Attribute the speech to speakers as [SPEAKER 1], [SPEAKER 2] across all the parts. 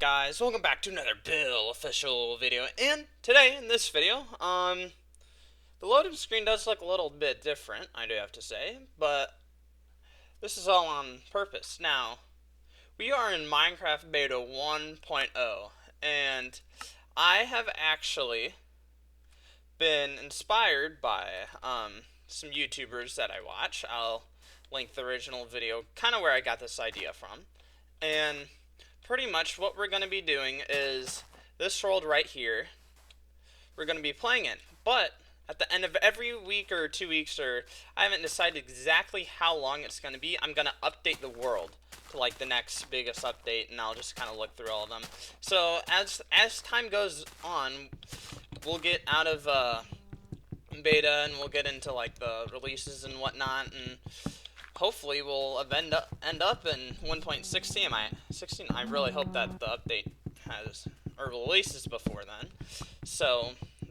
[SPEAKER 1] guys, welcome back to another Bill official video, and today in this video, the loading screen does look a little bit different, I do have to say, but this is all on purpose. Now, we are in Minecraft Beta 1.0, and I have actually been inspired by, some YouTubers that I watch. I'll link the original video, kind of where I got this idea from, and pretty much what we're going to be doing is this world right here, we're going to be playing in. But at the end of every week or 2 weeks, or I haven't decided exactly how long it's going to be, I'm going to update the world to like the next biggest update, and I'll just kind of look through all of them. So as time goes on, we'll get out of beta and we'll get into like the releases and whatnot, and hopefully we'll end up in 1.16. I really hope that the update has or releases before then. So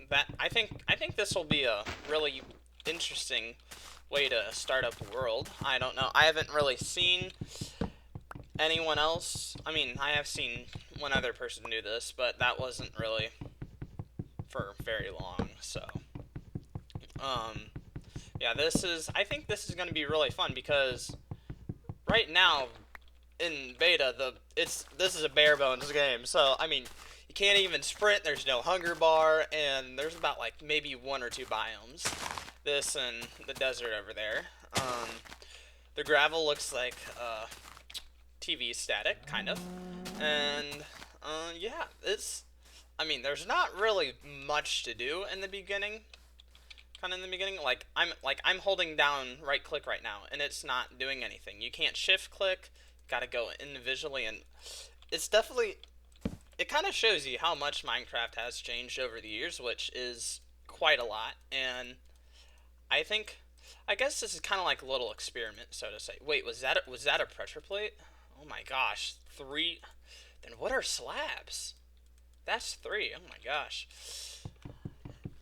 [SPEAKER 1] that I think this will be a really interesting way to start up a world. I don't know. I haven't really seen anyone else. I mean, I have seen one other person do this, but that wasn't really for very long. So yeah, I think this is going to be really fun because right now in beta, this is a bare bones game. So, I mean, you can't even sprint, there's no hunger bar, and there's about like maybe 1 or 2 biomes. This and the desert over there. The gravel looks like TV static, kind of. And yeah, I mean, there's not really much to do in the beginning. Like I'm holding down right click right now, and it's not doing anything. You can't shift click. Gotta go individually, and it's definitely, it kind of shows you how much Minecraft has changed over the years, which is quite a lot. And I guess this is kind of like a little experiment, so to say. Wait, was that a pressure plate? Oh my gosh, 3. Then what are slabs? That's 3. Oh my gosh.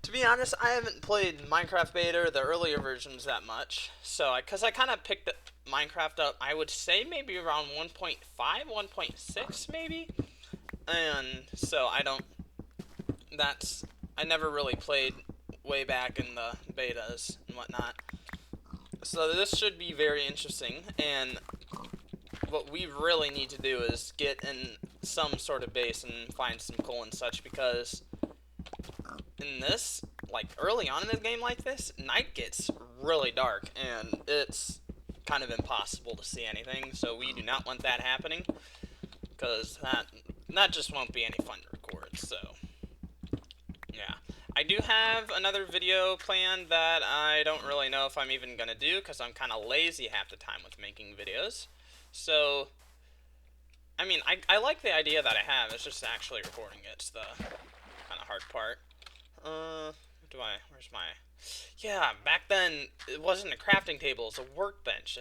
[SPEAKER 1] To be honest, I haven't played Minecraft Beta or the earlier versions that much, so because I kind of picked Minecraft up, I would say maybe around 1.5, 1.6 maybe, and so I never really played way back in the betas and whatnot, so this should be very interesting. And what we really need to do is get in some sort of base and find some coal and such, because in this, like early on in the game like this, night gets really dark and it's kind of impossible to see anything, so we do not want that happening, because that just won't be any fun to record. So yeah, I do have another video planned that I don't really know if I'm even gonna do, because I'm kind of lazy half the time with making videos. So I mean, I like the idea that I have, it's just actually recording it's the kind of hard part. Where's my, yeah, back then, it wasn't a crafting table, it was a workbench.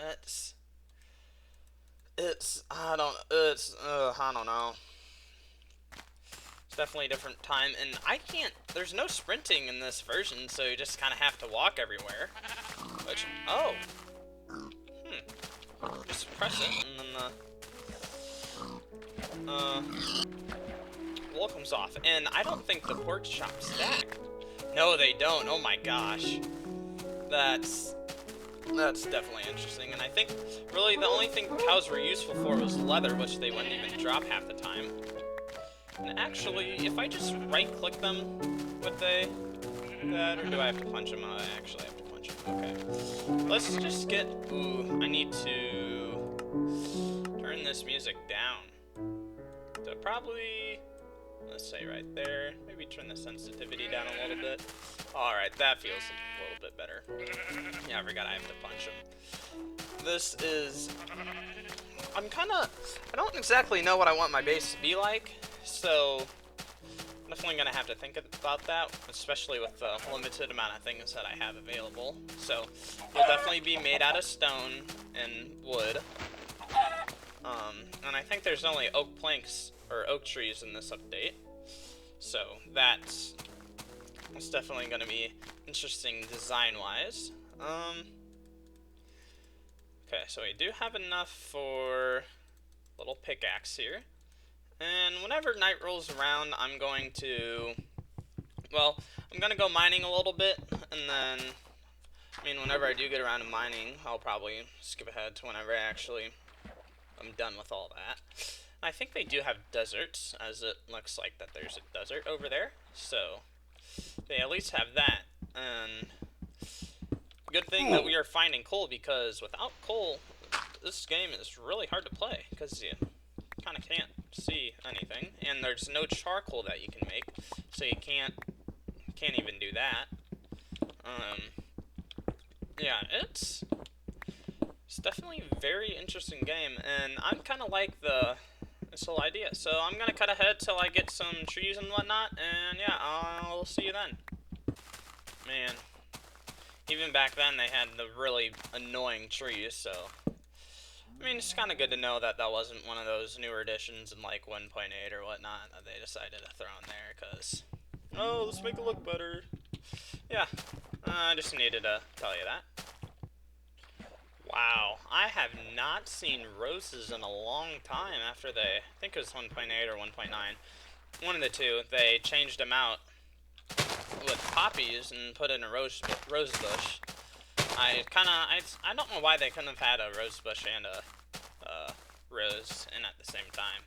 [SPEAKER 1] I don't know. It's definitely a different time, and there's no sprinting in this version, so you just kind of have to walk everywhere. Which, just press it, and then the wool comes off. And I don't think the pork chops stack. No, they don't. Oh my gosh. That's definitely interesting. And I think really the only thing cows were useful for was leather, which they wouldn't even drop half the time. And actually, if I just right-click them, would they do that, or do I have to punch them? I actually have to punch them. Okay. Let's just get... Ooh, I need to turn this music down. So probably... Let's say right there. Maybe turn the sensitivity down a little bit. Alright, that feels a little bit better. Yeah, I forgot I have to punch him. This is... I don't exactly know what I want my base to be like, so I'm definitely going to have to think about that, especially with the limited amount of things that I have available. So, it'll definitely be made out of stone and wood. And I think there's only oak planks or oak trees in this update, so that's definitely going to be interesting design-wise. Okay, so we do have enough for a little pickaxe here, And whenever night rolls around, I'm going to, well, I'm going to go mining a little bit, and then, I mean, whenever I do get around to mining, I'll probably skip ahead to whenever I'm done with all that. I think they do have deserts, as it looks like that there's a desert over there, so they at least have that. And good thing that we are finding coal, because without coal, this game is really hard to play, because you kind of can't see anything, and there's no charcoal that you can make, so you can't even do that. Yeah, it's definitely a very interesting game, and I'm kind of like this whole idea. So I'm gonna cut ahead till I get some trees and whatnot, and yeah, I'll see you then. Man, even back then they had the really annoying trees, so I mean, it's kind of good to know that that wasn't one of those newer editions in like 1.8 or whatnot that they decided to throw in there, because, oh, let's make it look better. Yeah, I just needed to tell you that. Wow, I have not seen roses in a long time after they, I think it was 1.8 or 1.9. One of the two, they changed them out with poppies and put in a rose bush. I don't know why they couldn't have had a rose bush and a rose in at the same time,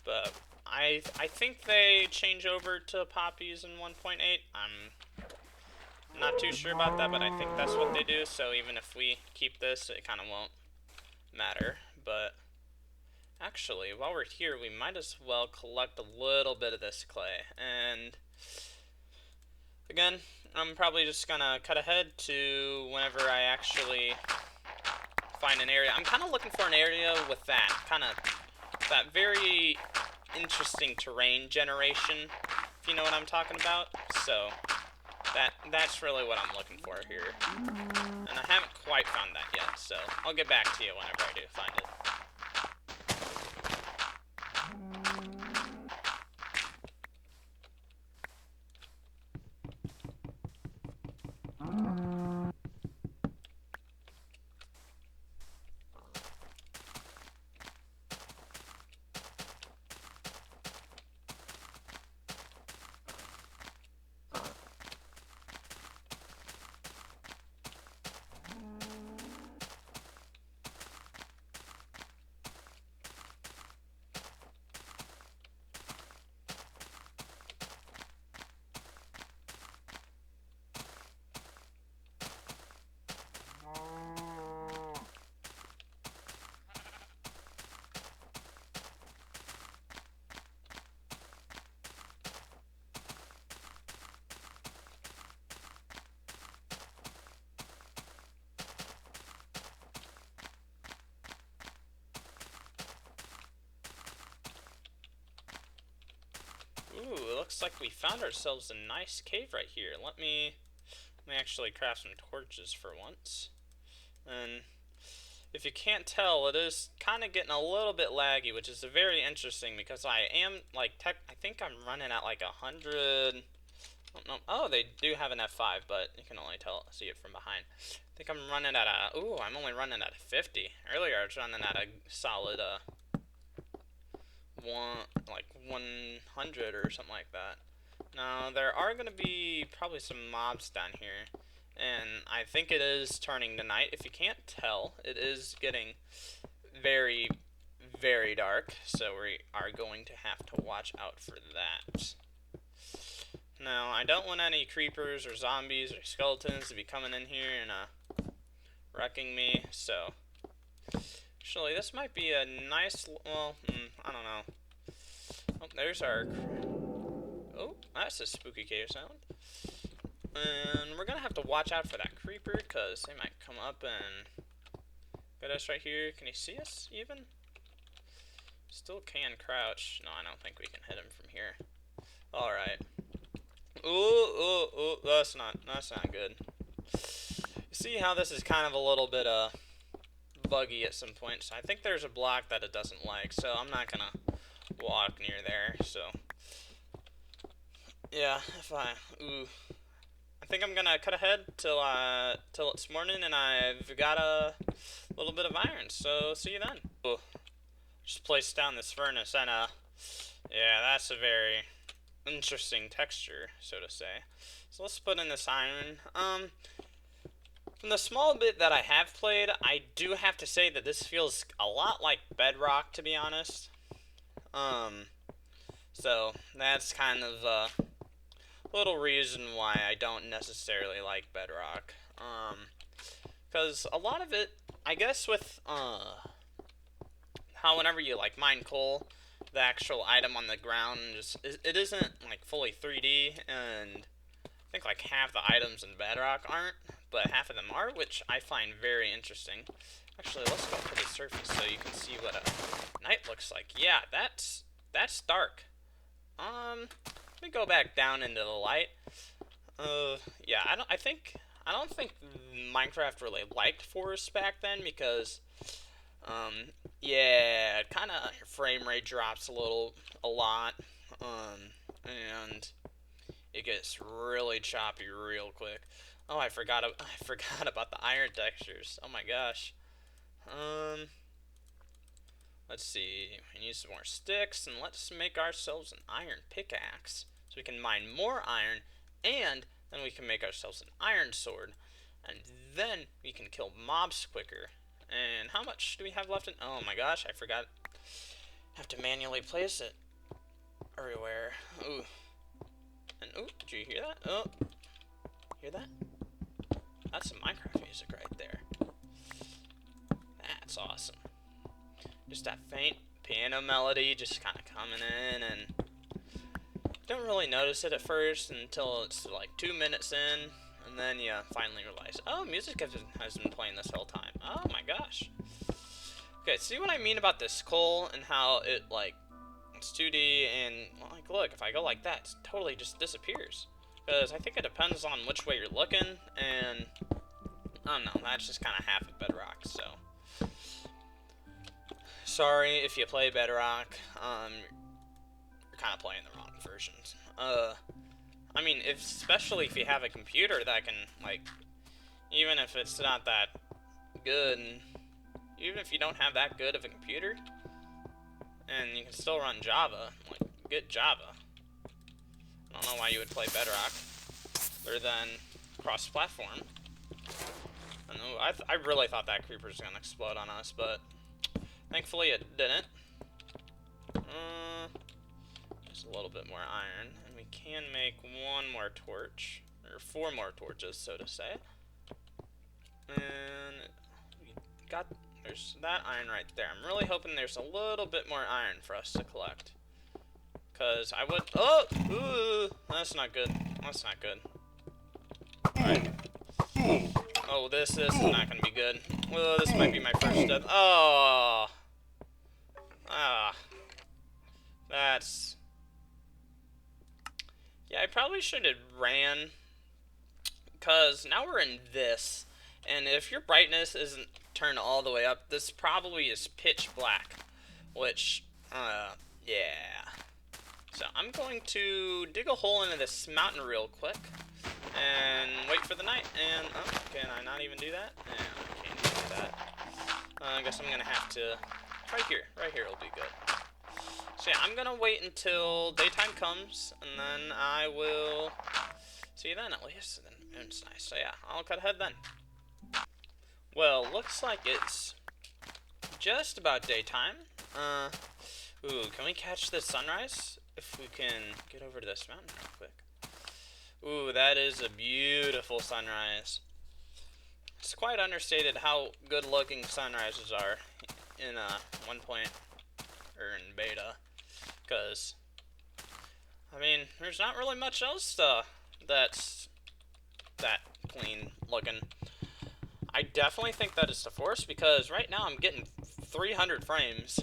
[SPEAKER 1] but I think they change over to poppies in 1.8. I'm not too sure about that, but I think that's what they do. So even if we keep this, it kind of won't matter. But actually, while we're here, we might as well collect a little bit of this clay. And again, I'm probably just gonna cut ahead to whenever I actually find an area. I'm kind of looking for an area with that very interesting terrain generation, if you know what I'm talking about. So that's really what I'm looking for here, and I haven't quite found that yet. So I'll get back to you whenever I do find it. Ooh, it looks like we found ourselves a nice cave right here. Let me actually craft some torches for once. And if you can't tell, it is kind of getting a little bit laggy, which is very interesting because I am like I think I'm running at like 100. I don't know. Oh, they do have an F5, but you can only see it from behind. I think I'm running at a. Ooh, I'm only running at a 50. Earlier I was running at a solid 100 or something like that. Now there are going to be probably some mobs down here, and I think it is turning to night. If you can't tell, it is getting very, very dark, so we are going to have to watch out for that. Now, I don't want any creepers or zombies or skeletons to be coming in here and wrecking me, so actually this might be a nice, well, I don't know. Oh, there's our, oh, that's a spooky cave sound. And we're gonna have to watch out for that creeper, because they might come up and get us right here. Can you see us, even? Still can crouch. No, I don't think we can hit him from here. Alright. Ooh, that's not good. You see how this is kind of a little bit, buggy at some points. I think there's a block that it doesn't like, so I'm not gonna walk near there, so. Yeah, I think I'm gonna cut ahead till it's morning, and I've got a little bit of iron. So see you then. Ooh. Just placed down this furnace, and Yeah, that's a very interesting texture, so to say. So let's put in this iron. From the small bit that I have played, I do have to say that this feels a lot like Bedrock, to be honest. Um, so that's kind of a little reason why I don't necessarily like Bedrock. Because a lot of it, I guess, with how whenever you like mine coal, the actual item on the ground just it isn't like fully 3D, and I think like half the items in Bedrock aren't, but half of them are, which I find very interesting. Actually, let's go to the surface so you can see what a night looks like. Yeah, that's dark. Let me go back down into the light. Yeah, I don't think Minecraft really liked forests back then because, yeah, kind of frame rate drops a lot, and it gets really choppy real quick. Oh, I forgot about the iron textures. Oh my gosh. Um, let's see. We need some more sticks, and let's make ourselves an iron pickaxe so we can mine more iron, and then we can make ourselves an iron sword, and then we can kill mobs quicker. And how much do we have left in? Oh my gosh, I forgot. I have to manually place it everywhere. Ooh. And ooh, did you hear that? Oh, hear that? That's some Minecraft music right there. That's awesome. Just that faint piano melody just kind of coming in, and don't really notice it at first until it's like 2 minutes in, and then you finally realize, oh, music has been playing this whole time. Oh my gosh. Okay, see what I mean about this coal and how it like it's 2D, and like look, if I go like that, it totally just disappears. Because I think it depends on which way you're looking, and I don't know, that's just kind of half of Bedrock, so. Sorry if you play Bedrock, you're kind of playing the wrong versions. I mean, especially if you have a computer that can, like, even if it's not that good, even if you don't have that good of a computer, and you can still run Java, like, get Java. I don't know why you would play Bedrock, other than cross-platform. I don't know, I really thought that creeper was gonna explode on us, but thankfully it didn't. Just a little bit more iron, and we can make one more torch, or 4 more torches, so to say. And we got, there's that iron right there. I'm really hoping there's a little bit more iron for us to collect. Because I would, oh, ooh, that's not good. That's not good. Alright. Oh, this is not going to be good. Oh, this might be my first death. Oh. Ah. That's... Yeah, I probably should have ran. Because now we're in this. And if your brightness isn't turned all the way up, this probably is pitch black. Which, yeah. So I'm going to dig a hole into this mountain real quick. And wait for the night. And, oh, can I not even do that? Yeah, I can't even do that. I guess I'm going to have to... Right here will be good. So yeah, I'm going to wait until daytime comes, and then I will see you then at least. And then it's nice. So yeah, I'll cut ahead then. Well, looks like it's just about daytime. Ooh, can we catch the sunrise? If we can get over to this mountain real quick. Ooh, that is a beautiful sunrise. It's quite understated how good looking sunrises are in 1 point, or in beta. Because, I mean, there's not really much else that's that clean looking. I definitely think that is the force, because right now I'm getting 300 frames.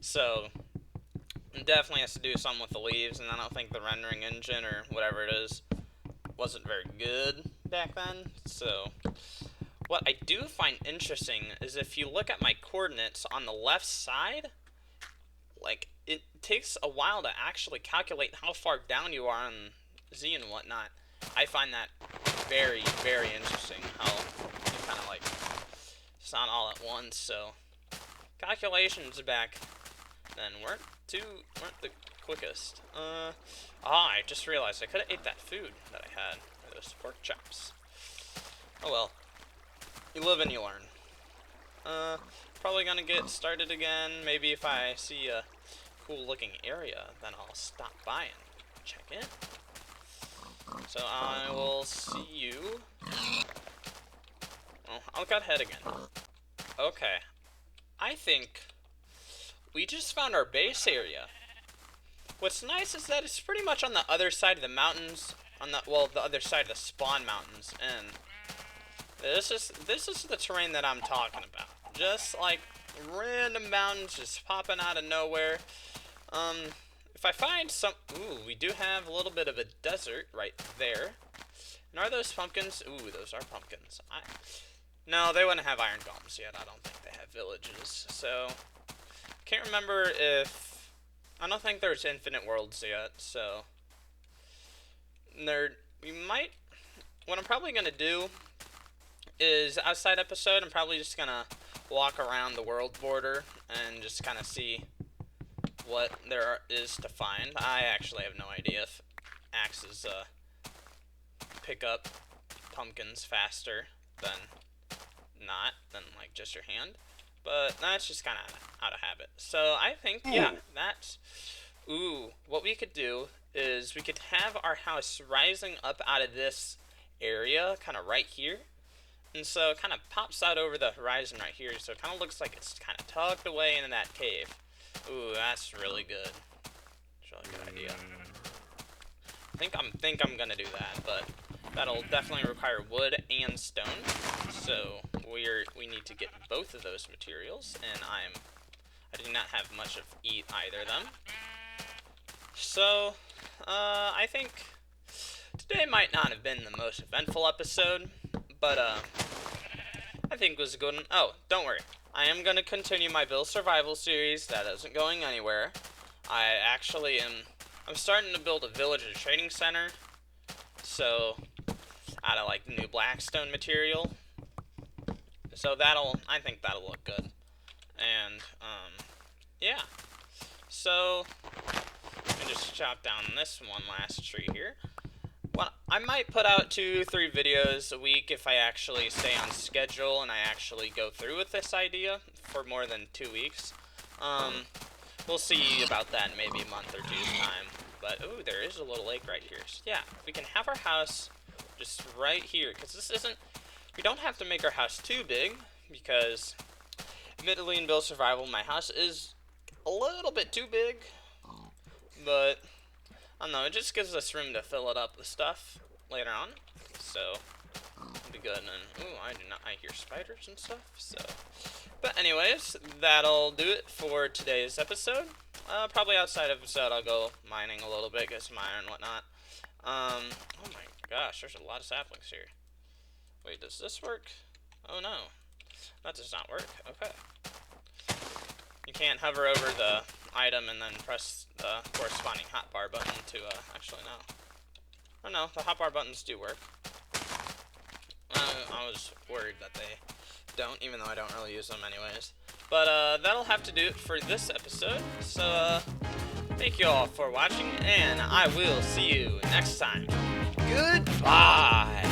[SPEAKER 1] So it definitely has to do something with the leaves, and I don't think the rendering engine or whatever it is wasn't very good back then. So what I do find interesting is if you look at my coordinates on the left side, like, it takes a while to actually calculate how far down you are on Z and whatnot. I find that very, very interesting, how you kind of like, it's not all at once, so calculations back then weren't the quickest. I just realized I could have ate that food that I had, those pork chops. Oh well, you live and you learn. Probably gonna get started again. Maybe if I see a cool looking area, then I'll stop by and check in. So I will see you. Well, I'll go ahead again. Okay, I think we just found our base area. What's nice is that it's pretty much on the other side of the mountains, the other side of the spawn mountains, and this is the terrain that I'm talking about. Just like random mountains just popping out of nowhere. If I find some, ooh, we do have a little bit of a desert right there. And are those pumpkins? Ooh, those are pumpkins. No, they wouldn't have iron golems yet. I don't think they have villages. So, can't remember if, I don't think there's infinite worlds yet. So, we might, what I'm probably going to do is, outside episode, I'm probably just going to walk around the world border and just kind of see what there is to find. I actually have no idea if axes pick up pumpkins faster than like just your hand, but that's just kind of out of habit. So I think, yeah, that's, ooh, what we could do is we could have our house rising up out of this area, kind of right here. And so it kind of pops out over the horizon right here, so it kind of looks like it's kind of tucked away into that cave. Ooh, that's really good. It's a really good idea. I think I'm gonna do that, but that'll definitely require wood and stone. So we need to get both of those materials, and I do not have much of either of them. So I think today might not have been the most eventful episode, but I think it was a good one. Oh, don't worry. I am going to continue my Build Survival series. That isn't going anywhere. I'm starting to build a villager trading center. So, out of like new blackstone material. So I think that'll look good. And, yeah. So, I just chop down this one last tree here. Well, I might put out 2-3 videos a week if I actually stay on schedule and I actually go through with this idea for more than 2 weeks. We'll see about that in maybe a month or two's time. But, ooh, there is a little lake right here. So, yeah, we can have our house just right here. Because we don't have to make our house too big. Because, admittedly, in Build Survival, my house is a little bit too big. But I don't know, it just gives us room to fill it up with stuff later on, so it'll be good. And ooh, I hear spiders and stuff. So, but anyways, that'll do it for today's episode. Probably outside episode, I'll go mining a little bit, get some iron and whatnot. Oh my gosh, there's a lot of saplings here. Wait, does this work? Oh no, that does not work. Okay. You can't hover over the item and then press the corresponding hotbar button to, actually no. Oh no, the hotbar buttons do work. I was worried that they don't, even though I don't really use them anyways. But, that'll have to do it for this episode. So, thank you all for watching, and I will see you next time. Goodbye!